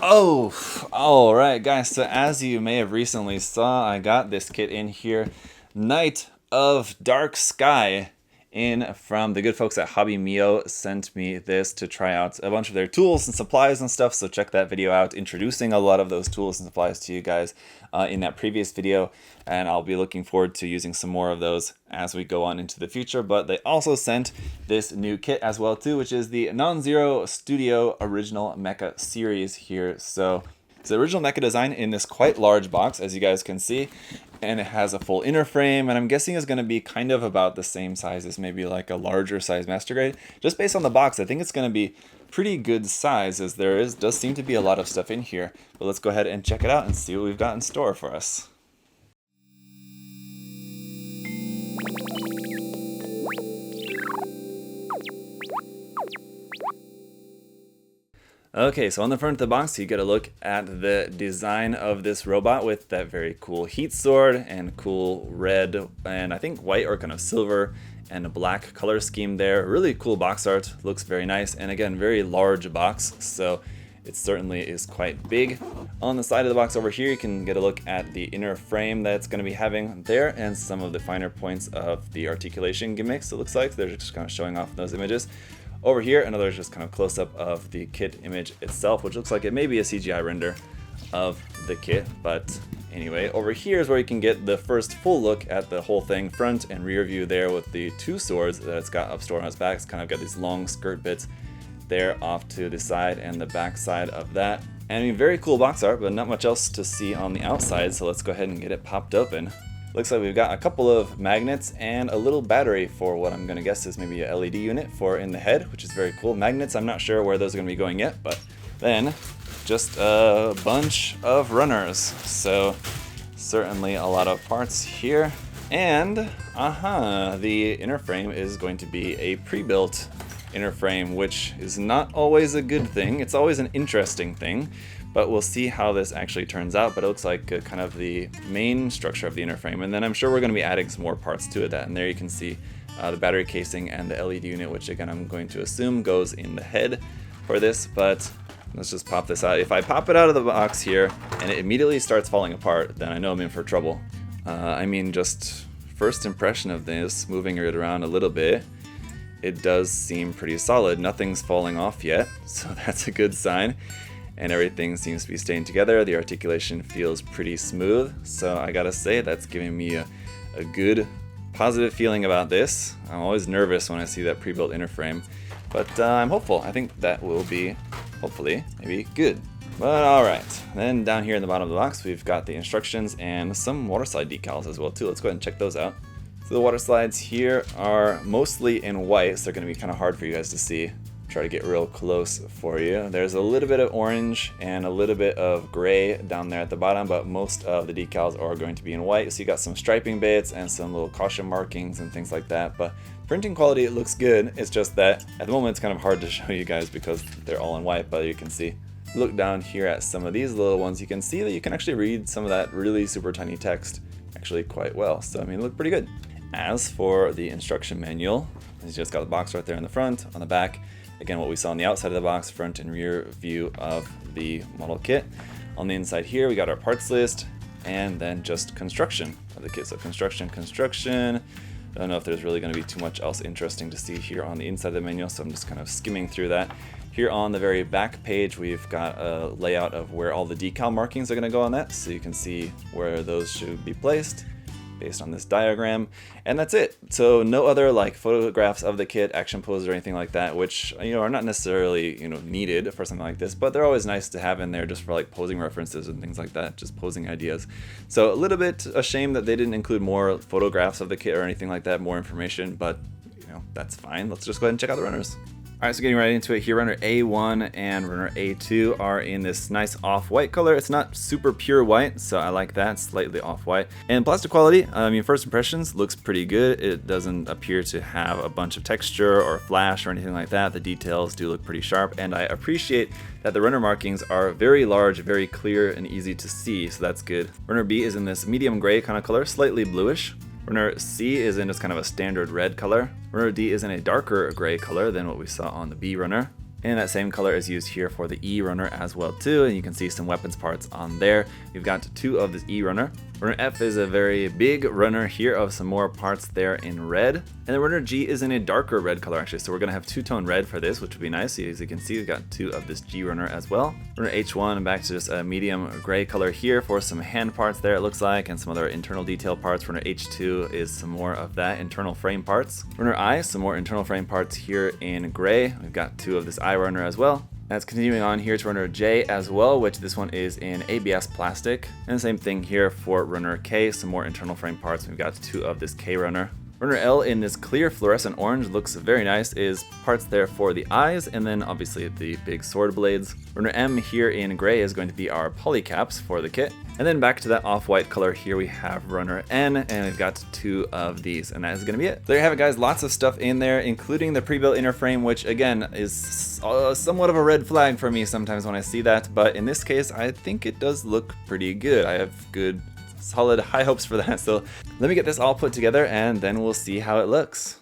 Oh, all right, guys. So as you may have recently saw, I got this kit in here, Night of Dark Sky, in from the good folks at Hobby Mio. Sent me this to try out a bunch of their tools and supplies and stuff. So check that video out, introducing a lot of those tools and supplies to you guys in that previous video. And I'll be looking forward to using some more of those as we go on into the future. But they also sent this new kit as well too, which is the NonZero Studio Original Mecha series here. So it's the original mecha design in this quite large box, as you guys can see, and it has a full inner frame, and I'm guessing is going to be kind of about the same size as maybe like a larger size Master Grade. Just based on the box, I think it's going to be pretty good size, as does seem to be a lot of stuff in here. But let's go ahead and check it out and see what we've got in store for us. Okay, so on the front of the box, you get a look at the design of this robot with that very cool heat sword and cool red and I think white or kind of silver and a black color scheme there. Really cool box art, looks very nice, and again, very large box, so it certainly is quite big. On the side of the box over here, you can get a look at the inner frame that it's going to be having there and some of the finer points of the articulation gimmicks, it looks like. They're just kind of showing off those images. Over here, another just kind of close-up of the kit image itself, which looks like it may be a CGI render of the kit. But anyway, over here is where you can get the first full look at the whole thing, front and rear view there with the two swords that it's got up stored on its back. It's kind of got these long skirt bits there off to the side and the back side of that. And I mean, very cool box art, but not much else to see on the outside, so let's go ahead and get it popped open. Looks like we've got a couple of magnets and a little battery for what I'm going to guess is maybe a LED unit for in the head, which is very cool. Magnets, I'm not sure where those are going to be going yet, but then just a bunch of runners. So certainly a lot of parts here. And the inner frame is going to be a pre-built inner frame, which is not always a good thing. It's always an interesting thing. But we'll see how this actually turns out. But it looks like kind of the main structure of the inner frame. And then I'm sure we're going to be adding some more parts to it. And there you can see the battery casing and the LED unit, which again I'm going to assume goes in the head for this. But let's just pop this out. If I pop it out of the box here and it immediately starts falling apart, then I know I'm in for trouble. I mean, just first impression of this, moving it around a little bit, it does seem pretty solid. Nothing's falling off yet, so that's a good sign. And everything seems to be staying together. The articulation feels pretty smooth, so I gotta say that's giving me a good positive feeling about this. I'm always nervous when I see that pre-built inner frame, but I'm hopeful. I think that will be, hopefully, maybe good. But alright, then down here in the bottom of the box we've got the instructions and some water slide decals as well too. Let's go ahead and check those out. So the water slides here are mostly in white, so they're gonna be kind of hard for you guys to see. Try to get real close for you. There's a little bit of orange and a little bit of gray down there at the bottom, but most of the decals are going to be in white. So you got some striping bits and some little caution markings and things like that. But printing quality, it looks good. It's just that at the moment it's kind of hard to show you guys because they're all in white, but you can see. Look down here at some of these little ones, you can see that you can actually read some of that really super tiny text actually quite well. So I mean, look pretty good. As for the instruction manual, it's just got the box right there in the front, on the back. Again, what we saw on the outside of the box, front and rear view of the model kit. On the inside here, we got our parts list, and then just construction of the kit. So construction. I don't know if there's really going to be too much else interesting to see here on the inside of the manual, so I'm just kind of skimming through that. Here on the very back page, we've got a layout of where all the decal markings are going to go on that, so you can see where those should be placed based on this diagram, and that's it. So no other like photographs of the kit, action poses or anything like that, which are not necessarily needed for something like this, but they're always nice to have in there just for like posing references and things like that, just posing ideas. So a little bit a shame that they didn't include more photographs of the kit or anything like that, more information, but that's fine. Let's just go ahead and check out the runners. Alright, so getting right into it here, runner A1 and runner A2 are in this nice off-white color. It's not super pure white, so I like that, slightly off-white. And plastic quality, first impressions, looks pretty good. It doesn't appear to have a bunch of texture or flash or anything like that. The details do look pretty sharp, and I appreciate that the runner markings are very large, very clear, and easy to see, so that's good. Runner B is in this medium gray kind of color, slightly bluish. Runner C is in just kind of a standard red color. Runner D is in a darker gray color than what we saw on the B runner. And that same color is used here for the E runner as well too, and you can see some weapons parts on there. We've got 2 of this E runner. Runner F is a very big runner here of some more parts there in red. And the runner G is in a darker red color actually, so we're gonna have 2-tone red for this, which would be nice. As you can see, we've got 2 of this G runner as well. Runner H1, back to just a medium gray color here for some hand parts there it looks like, and some other internal detail parts. Runner H2 is some more of that internal frame parts. Runner I, some more internal frame parts here in gray. We've got 2 of this I runner as well. That's continuing on here to runner J as well, which this one is in ABS plastic. And the same thing here for runner K, some more internal frame parts. We've got 2 of this K runner. Runner L in this clear fluorescent orange looks very nice, is parts there for the eyes, and then obviously the big sword blades. Runner M here in gray is going to be our polycaps for the kit. And then back to that off-white color here we have runner N, and we've got 2 of these, and that is going to be it. There you have it guys, lots of stuff in there, including the pre-built inner frame, which again is somewhat of a red flag for me sometimes when I see that, but in this case I think it does look pretty good. I have good solid high hopes for that, so let me get this all put together and then we'll see how it looks.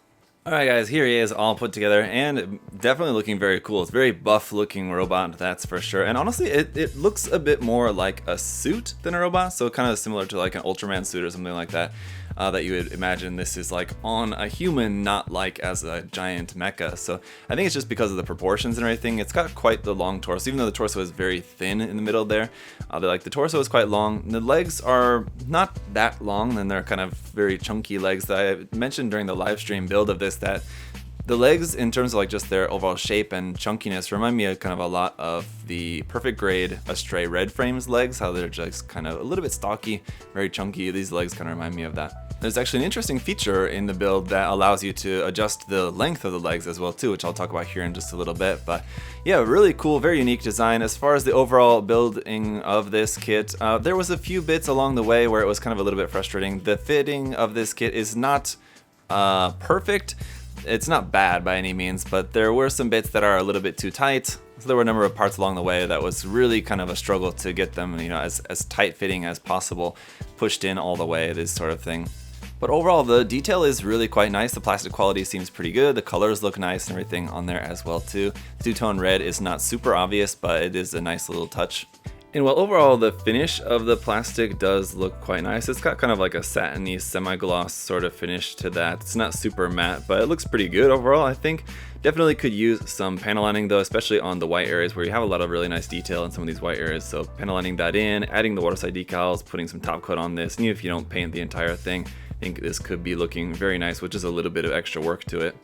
Alright guys, here he is all put together and definitely looking very cool. It's a very buff looking robot, that's for sure, and honestly it looks a bit more like a suit than a robot, so kind of similar to like an Ultraman suit or something like that. That you would imagine this is like on a human, not like as a giant mecha. So I think it's just because of the proportions and everything. It's got quite the long torso, even though the torso is very thin in the middle there. The torso is quite long. The legs are not that long, and they're kind of very chunky legs that I mentioned during the live stream build of this, that the legs, in terms of like just their overall shape and chunkiness, remind me of kind of a lot of the Perfect Grade Astray Red Frames legs, how they're just kind of a little bit stocky, very chunky. These legs kind of remind me of that. There's actually an interesting feature in the build that allows you to adjust the length of the legs as well too, which I'll talk about here in just a little bit. But yeah, really cool, very unique design. As far as the overall building of this kit, there was a few bits along the way where it was kind of a little bit frustrating. The fitting of this kit is not perfect. It's not bad by any means, but there were some bits that are a little bit too tight. So there were a number of parts along the way that was really kind of a struggle to get them, you know, as tight fitting as possible, pushed in all the way, this sort of thing. But overall, the detail is really quite nice. The plastic quality seems pretty good. The colors look nice and everything on there as well too. Two-tone red is not super obvious, but it is a nice little touch. And while overall the finish of the plastic does look quite nice, it's got kind of like a satiny semi-gloss sort of finish to that. It's not super matte, but it looks pretty good overall, I think. Definitely could use some panel lining though, especially on the white areas where you have a lot of really nice detail in some of these white areas. So panel lining that in, adding the waterside decals, putting some top coat on this, and even if you don't paint the entire thing, I think this could be looking very nice, which is a little bit of extra work to it.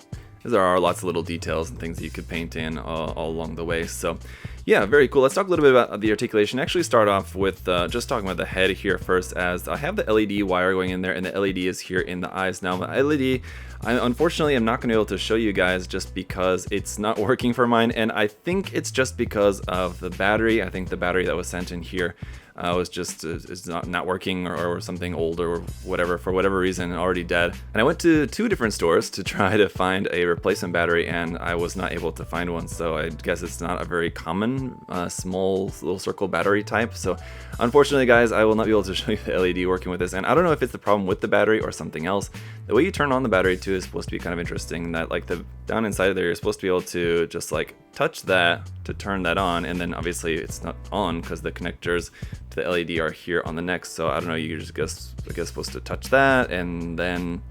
There are lots of little details and things that you could paint in all along the way. So yeah, very cool. Let's talk a little bit about the articulation. Actually start off with just talking about the head here first, as I have the LED wire going in there and the LED is here in the eyes now. The LED, unfortunately, I'm not going to be able to show you guys just because it's not working for mine, and I think it's just because of the battery. I think the battery that was sent in here was just is not working or something old or whatever, for whatever reason, already dead. And I went to 2 different stores to try to find a replacement battery, and I was not able to find one, so I guess it's not a very common small little circle battery type. So unfortunately guys, I will not be able to show you the LED working with this, and I don't know if it's the problem with the battery or something else. The way you turn on the battery too is supposed to be kind of interesting, that like the down inside of there, you're supposed to be able to just like touch that to turn that on, and then obviously it's not on because the connectors to the LED are here on the neck. So I don't know, you're just I guess supposed to touch that and then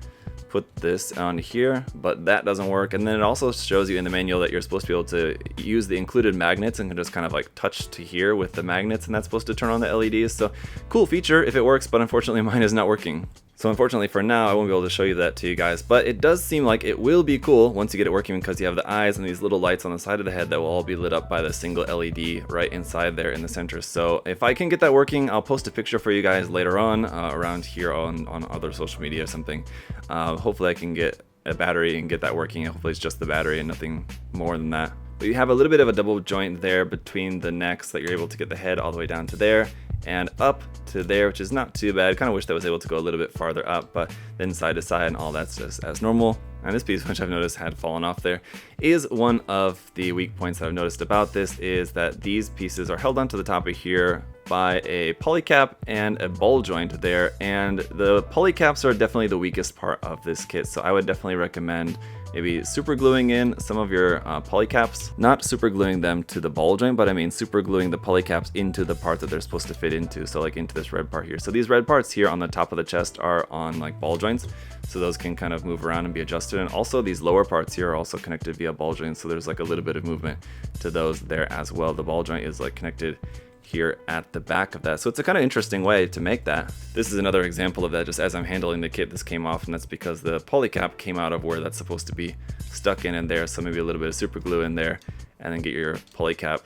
put this on here, but that doesn't work. And then it also shows you in the manual that you're supposed to be able to use the included magnets and can just kind of like touch to here with the magnets, and that's supposed to turn on the LEDs. So cool feature if it works, but unfortunately mine is not working. So unfortunately for now, I won't be able to show you that to you guys, but it does seem like it will be cool once you get it working, because you have the eyes and these little lights on the side of the head that will all be lit up by the single LED right inside there in the center. So if I can get that working, I'll post a picture for you guys later on around here on other social media or something. Hopefully I can get a battery and get that working. Hopefully it's just the battery and nothing more than that. But you have a little bit of a double joint there between the necks that you're able to get the head all the way down to there and up to there, which is not too bad. Kind of wish that was able to go a little bit farther up, but then side to side and all that's just as normal. And this piece, which I've noticed had fallen off there, is one of the weak points that I've noticed about this, is that these pieces are held onto the top of here by a polycap and a ball joint there, and the polycaps are definitely the weakest part of this kit, so I would definitely recommend maybe super gluing in some of your polycaps, not super gluing them to the ball joint, but I mean super gluing the polycaps into the part that they're supposed to fit into, so like into this red part here. So these red parts here on the top of the chest are on like ball joints, so those can kind of move around and be adjusted, and also these lower parts here are also connected via ball joints, so there's like a little bit of movement to those there as well. The ball joint is like connected here at the back of that, so it's a kind of interesting way to make that. This is another example of that. Just as I'm handling the kit, this came off, and that's because the polycap came out of where that's supposed to be stuck in there, so maybe a little bit of super glue in there and then get your polycap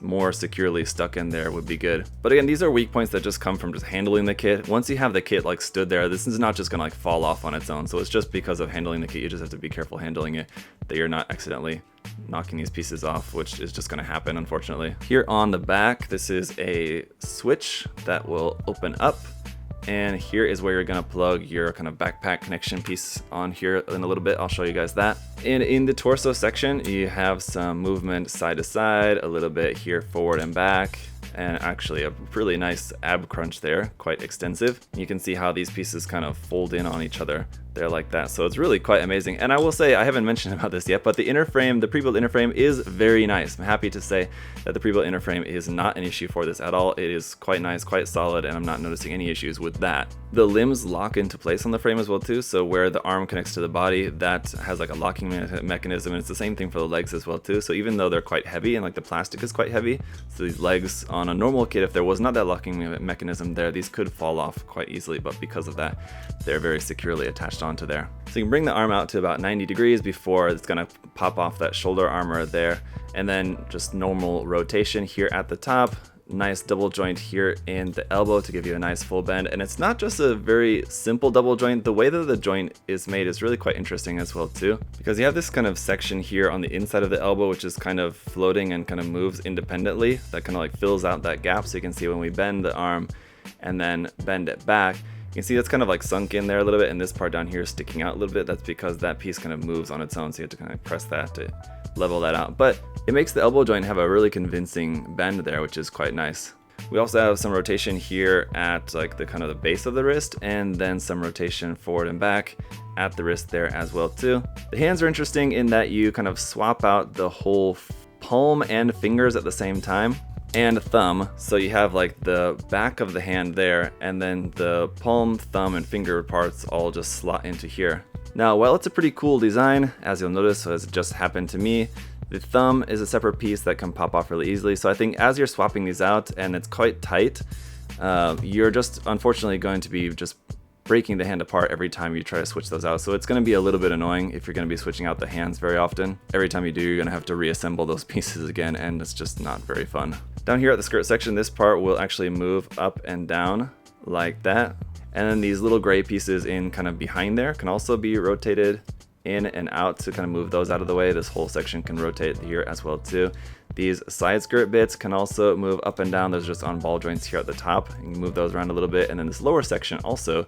more securely stuck in there would be good. But again, these are weak points that just come from just handling the kit. Once you have the kit like stood there, this is not just gonna like fall off on its own, so it's just because of handling the kit. You just have to be careful handling it, that you're not accidentally knocking these pieces off, which is just going to happen, unfortunately. Here on the back, this is a switch that will open up, and here is where you're going to plug your kind of backpack connection piece on here in a little bit. I'll show you guys that. And in the torso section, you have some movement side to side, a little bit here forward and back, and actually a really nice ab crunch there, quite extensive. You can see how these pieces kind of fold in on each other there like that, so it's really quite amazing. And I will say, I haven't mentioned about this yet, but the inner frame, the pre-built inner frame is very nice. I'm happy to say that the pre-built inner frame is not an issue for this at all. It is quite nice, quite solid, and I'm not noticing any issues with that. The limbs lock into place on the frame as well too, so where the arm connects to the body, that has like a locking mechanism, and it's the same thing for the legs as well too. So even though they're quite heavy and like the plastic is quite heavy, so these legs on a normal kit, if there was not that locking mechanism there, these could fall off quite easily, but because of that, they're very securely attached onto there. So you can bring the arm out to about 90 degrees before it's gonna pop off that shoulder armor there, and then just normal rotation here at the top. Nice double joint here in the elbow to give you a nice full bend. And it's not just a very simple double joint. The way that the joint is made is really quite interesting as well too, because you have this kind of section here on the inside of the elbow, which is kind of floating and kind of moves independently, that kind of like fills out that gap. So you can see when we bend the arm and then bend it back, you can see that's kind of like sunk in there a little bit, and this part down here is sticking out a little bit. That's because that piece kind of moves on its own, so you have to kind of press that to level that out. But it makes the elbow joint have a really convincing bend there, which is quite nice. We also have some rotation here at like the kind of the base of the wrist, and then some rotation forward and back at the wrist there as well too. The hands are interesting in that you kind of swap out the whole palm and fingers at the same time, and thumb. So you have like the back of the hand there, and then the palm, thumb, and finger parts all just slot into here. Now, while it's a pretty cool design, as you'll notice, as it just happened to me, the thumb is a separate piece that can pop off really easily. So I think as you're swapping these out and it's quite tight, you're just unfortunately going to be just breaking the hand apart every time you try to switch those out. So it's going to be a little bit annoying if you're going to be switching out the hands very often. Every time you do, you're going to have to reassemble those pieces again, and it's just not very fun. Down here at the skirt section, this part will actually move up and down like that. And then these little gray pieces in kind of behind there can also be rotated in and out to kind of move those out of the way. This whole section can rotate here as well too. These side skirt bits can also move up and down. Those are just on ball joints here at the top. You can move those around a little bit. And then this lower section also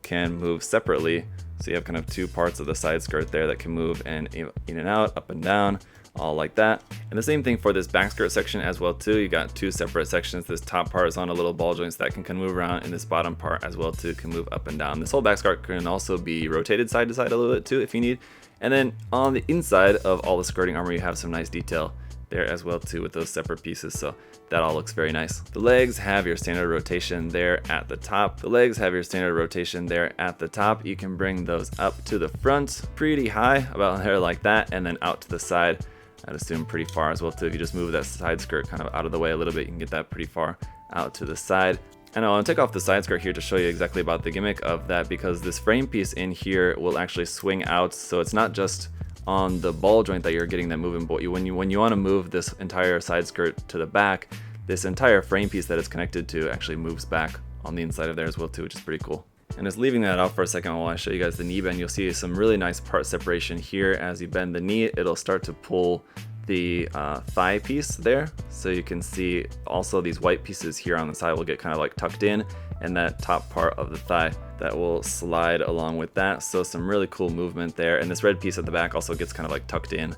can move separately. So you have kind of two parts of the side skirt there that can move in and out, up and down, all like that. And the same thing for this back skirt section as well too. You got two separate sections. This top part is on a little ball joint so that can move around, and this bottom part as well too can move up and down. This whole back skirt can also be rotated side to side a little bit too if you need. And then on the inside of all the skirting armor, you have some nice detail there as well too with those separate pieces, so that all looks very nice. The legs have your standard rotation there at the top. The legs have your standard rotation there at the top. You can bring those up to the front pretty high, about there like that, and then out to the side, I'd assume pretty far as well too. If you just move that side skirt kind of out of the way a little bit, you can get that pretty far out to the side. And I'll take off the side skirt here to show you exactly about the gimmick of that, because this frame piece in here will actually swing out, so it's not just on the ball joint that you're getting that movement, but when you want to move this entire side skirt to the back, this entire frame piece that it's connected to actually moves back on the inside of there as well too, which is pretty cool. And just leaving that off for a second while I show you guys the knee bend, you'll see some really nice part separation here. As you bend the knee, it'll start to pull the thigh piece there. So you can see also these white pieces here on the side will get kind of like tucked in, and that top part of the thigh that will slide along with that. So some really cool movement there. And this red piece at the back also gets kind of like tucked in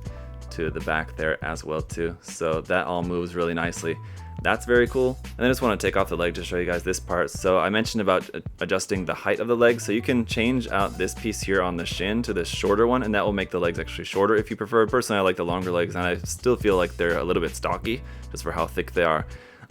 to the back there as well too. So that all moves really nicely. That's very cool. And I just want to take off the leg to show you guys this part. So I mentioned about adjusting the height of the leg. So you can change out this piece here on the shin to this shorter one, and that will make the legs actually shorter if you prefer. Personally, I like the longer legs, and I still feel like they're a little bit stocky just for how thick they are.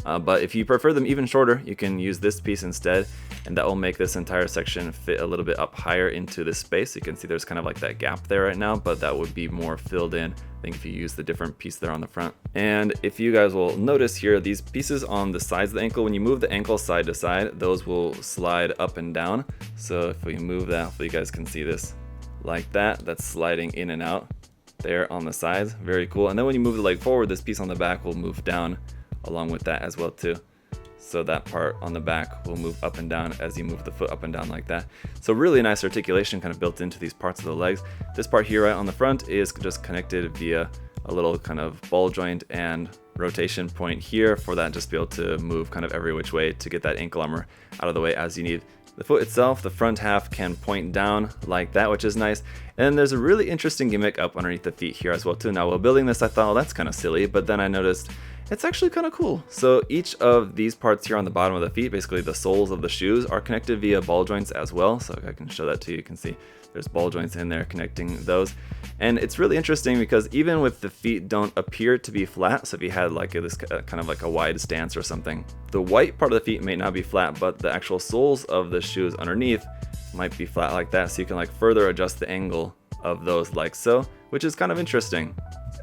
But if you prefer them even shorter, you can use this piece instead, and that will make this entire section fit a little bit up higher into this space. You can see there's kind of like that gap there right now, but that would be more filled in, I think, if you use the different piece there on the front. And if you guys will notice here, these pieces on the sides of the ankle, when you move the ankle side to side, those will slide up and down. So if we move that, hopefully you guys can see this like that. That's sliding in and out there on the sides. Very cool. And then when you move the leg forward, this piece on the back will move down along with that as well too. So that part on the back will move up and down as you move the foot up and down like that. So really nice articulation kind of built into these parts of the legs. This part here right on the front is just connected via a little kind of ball joint and rotation point here for that just to be able to move kind of every which way to get that ankle armor out of the way as you need. The foot itself, the front half can point down like that, which is nice. And there's a really interesting gimmick up underneath the feet here as well too. Now while building this, I thought, oh, that's kind of silly, but then I noticed it's actually kind of cool. So each of these parts here on the bottom of the feet, basically the soles of the shoes, are connected via ball joints as well. So I can show that to you. You can see there's ball joints in there connecting those. And it's really interesting because even with the feet don't appear to be flat, so if you had like this kind of like a wide stance or something, the white part of the feet may not be flat, but the actual soles of the shoes underneath might be flat like that. So you can like further adjust the angle of those like so, which is kind of interesting.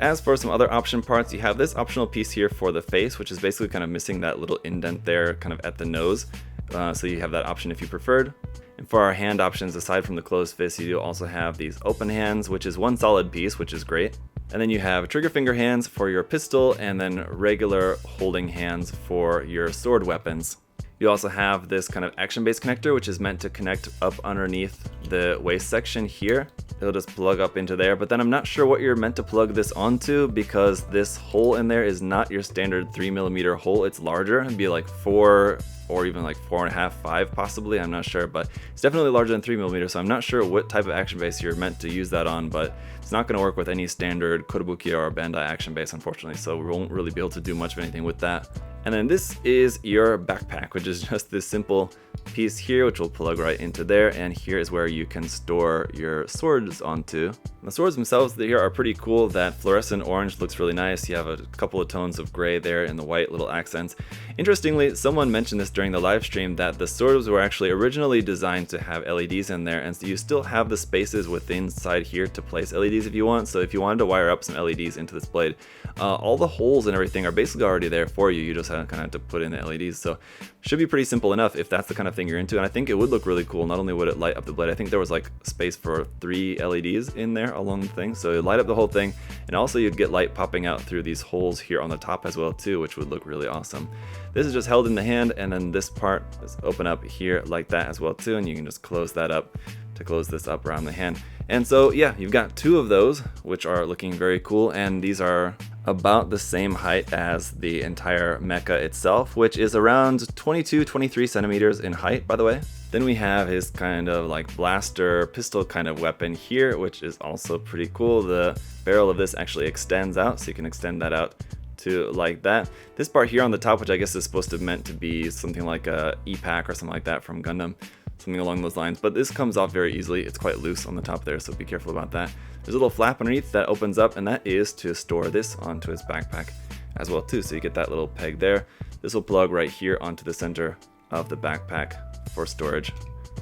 As for some other option parts, you have this optional piece here for the face, which is basically kind of missing that little indent there kind of at the nose. So you have that option if you preferred. And for our hand options, aside from the closed fist, you do also have these open hands, which is one solid piece, which is great. And then you have trigger finger hands for your pistol, and then regular holding hands for your sword weapons. You also have this kind of action-based connector, which is meant to connect up underneath the waist section here. It'll just plug up into there, but then I'm not sure what you're meant to plug this onto because this hole in there is not your standard 3mm hole. It's larger. It'd be like 4 or even like 4.5, 5 possibly. I'm not sure, but it's definitely larger than 3mm, so I'm not sure what type of action base you're meant to use that on, but it's not going to work with any standard Kotobukiya or Bandai action base, unfortunately, so we won't really be able to do much of anything with that. And then this is your backpack, which is just this simple piece here, which will plug right into there. And here is where you can store your swords onto. The swords themselves here are pretty cool. That fluorescent orange looks really nice. You have a couple of tones of gray there in the white little accents. Interestingly, someone mentioned this during the live stream that the swords were actually originally designed to have LEDs in there. And so you still have the spaces within inside here to place LEDs if you want. So if you wanted to wire up some LEDs into this blade, all the holes and everything are basically already there for you. You just kind of have to put in the LEDs. So should be pretty simple enough if that's the kind of thing you're into. And I think it would look really cool. Not only would it light up the blade, I think there was like space for 3 LEDs in there along the thing. So it'd light up the whole thing. And also you'd get light popping out through these holes here on the top as well too, which would look really awesome. This is just held in the hand, and then this part is open up here like that as well too. And you can just close that up to close this up around the hand. And so yeah, you've got 2 of those, which are looking very cool. And these are about the same height as the entire mecha itself, which is around 22-23 centimeters in height, by the way. Then we have his kind of like blaster pistol kind of weapon here, which is also pretty cool. The barrel of this actually extends out, so you can extend that out to like that. This part here on the top, which I guess is supposed to meant to be something like a E-Pack or something like that from Gundam, something along those lines, but this comes off very easily. It's quite loose on the top there, so be careful about that. There's a little flap underneath that opens up, and that is to store this onto his backpack as well too. So you get that little peg there. This will plug right here onto the center of the backpack for storage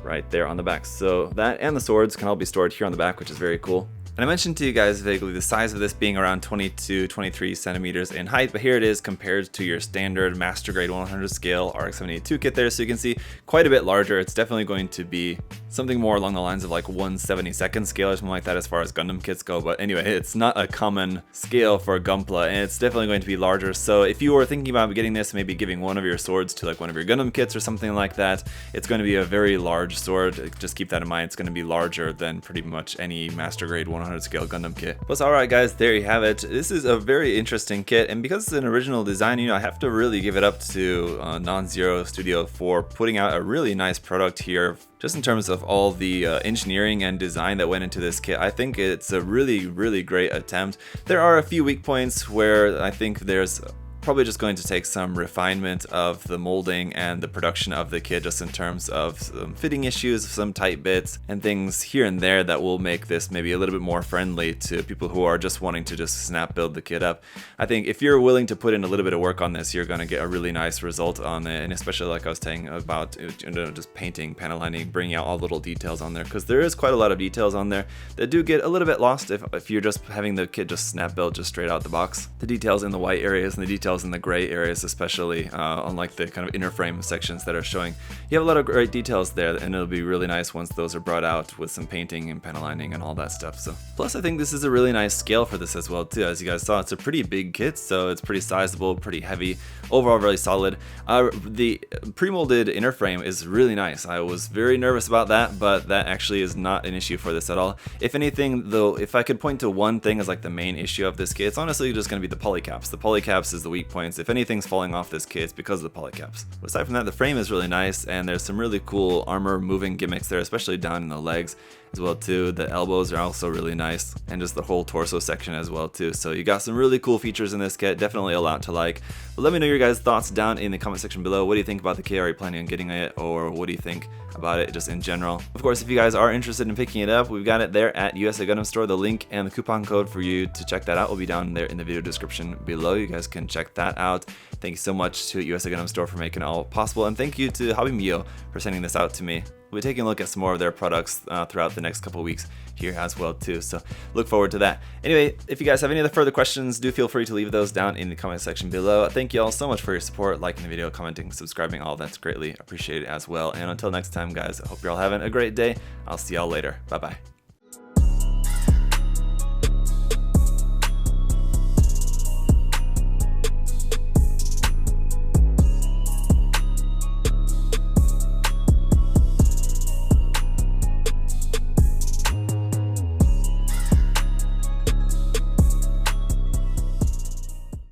right there on the back. So that and the swords can all be stored here on the back, which is very cool. And I mentioned to you guys vaguely the size of this being around 22-23 centimeters in height, but here it is compared to your standard Master Grade 100 scale RX-72 kit there, so you can see quite a bit larger. It's definitely going to be something more along the lines of like 1/72 scale or something like that as far as Gundam kits go, but anyway, it's not a common scale for Gunpla, and it's definitely going to be larger. So if you were thinking about getting this, maybe giving one of your swords to like one of your Gundam kits or something like that, it's going to be a very large sword. Just keep that in mind. It's going to be larger than pretty much any Master Grade 100 100 scale Gundam kit. But alright guys, there you have it. This is a very interesting kit, and because it's an original design, you know, I have to really give it up to NonZero Studio for putting out a really nice product here. Just in terms of all the engineering and design that went into this kit, I think it's a really great attempt. There are a few weak points where I think there's probably just going to take some refinement of the molding and the production of the kit, just in terms of some fitting issues, some tight bits and things here and there that will make this maybe a little bit more friendly to people who are just wanting to just snap build the kit up. I think if you're willing to put in a little bit of work on this, you're going to get a really nice result on it, and especially like I was saying about, you know, just painting, panel lining, bringing out all the little details on there, because there is quite a lot of details on there that do get a little bit lost if you're just having the kit just snap built just straight out the box. The details in the white areas and the details in the gray areas, especially on like the kind of inner frame sections that are showing, you have a lot of great details there, and it'll be really nice once those are brought out with some painting and panel lining and all that stuff. So plus I think this is a really nice scale for this as well too. As you guys saw, it's a pretty big kit, so it's pretty sizable, pretty heavy, overall really solid. The pre-molded inner frame is really nice. I was very nervous about that, but that actually is not an issue for this at all. If anything though, if I could point to one thing as like the main issue of this kit, it's honestly just going to be the polycaps. The polycaps is the weak points. If anything's falling off this kit, it's because of the polycaps. But aside from that, the frame is really nice, and there's some really cool armor moving gimmicks there, especially down in the legs as well too. The elbows are also really nice, and just the whole torso section as well too. So you got some really cool features in this kit, definitely a lot to like. But let me know your guys' thoughts down in the comment section below. What do you think about the kit? Are you planning on getting it, or what do you think about it just in general? Of course, if you guys are interested in picking it up, we've got it there at USA Gundam Store. The link and the coupon code for you to check that out will be down there in the video description below. You guys can check that out. Thank you so much to USA Gundam Store for making it all possible, and thank you to Hobby Mio for sending this out to me. We'll be taking a look at some more of their products throughout the next couple weeks here as well too, so look forward to that. Anyway, if you guys have any other further questions, do feel free to leave those down in the comment section below. Thank you all so much for your support, liking the video, commenting, subscribing, all that's greatly appreciated as well. And until next time guys, I hope you're all having a great day. I'll see y'all later. Bye bye.